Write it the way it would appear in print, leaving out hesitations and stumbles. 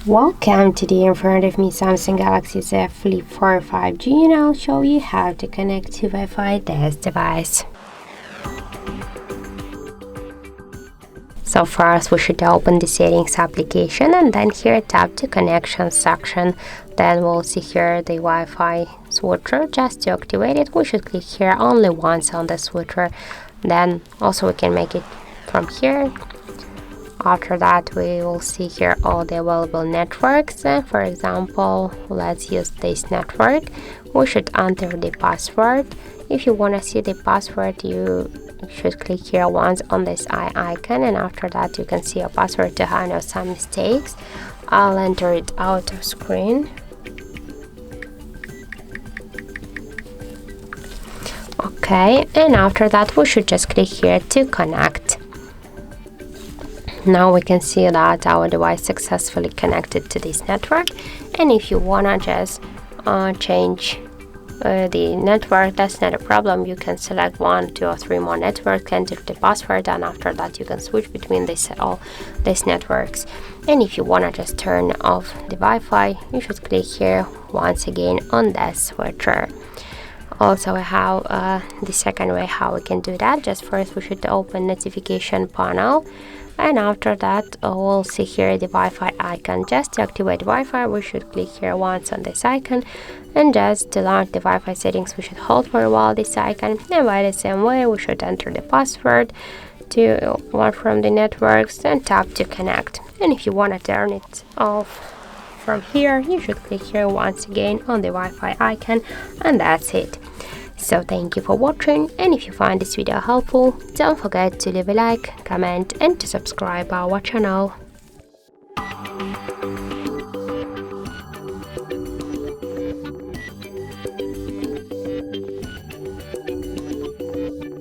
Welcome. Today in front of me Samsung Galaxy Z Flip4 5G, and I'll show you how to connect to Wi-Fi this device. So first we should open the settings application and then here tap to connection section. Then we'll see here the Wi-Fi switcher. Just to activate it, we should click here only once on the switcher. Then also we can make it from here. After that, we will see here all the available networks. For example, let's use this network. We should enter the password. If you want to see the password, you should click here once on this eye icon, and after that you can see a password to handle some mistakes. I'll enter it out of screen. Okay, and after that we should just click here to connect. Now we can see that our device successfully connected to this network, and if you wanna just change the network, that's not a problem. You can select 1, 2 or 3 more networks, enter the password, and after that you can switch between all these networks. And if you wanna just turn off the Wi-Fi, you should click here once again on that switcher. Also, I have the second way how we can do that. Just first we should open notification panel, and after that we'll see here the Wi-Fi icon. Just to activate Wi-Fi, we should click here once on this icon, and just to launch the Wi-Fi settings we should hold for a while this icon, and by the same way we should enter the password to one from the networks and tap to connect. And if you want to turn it off from here, you should click here once again on the Wi-Fi icon, and that's it. So thank you for watching, and if you find this video helpful, don't forget to leave a like, comment and to subscribe our channel.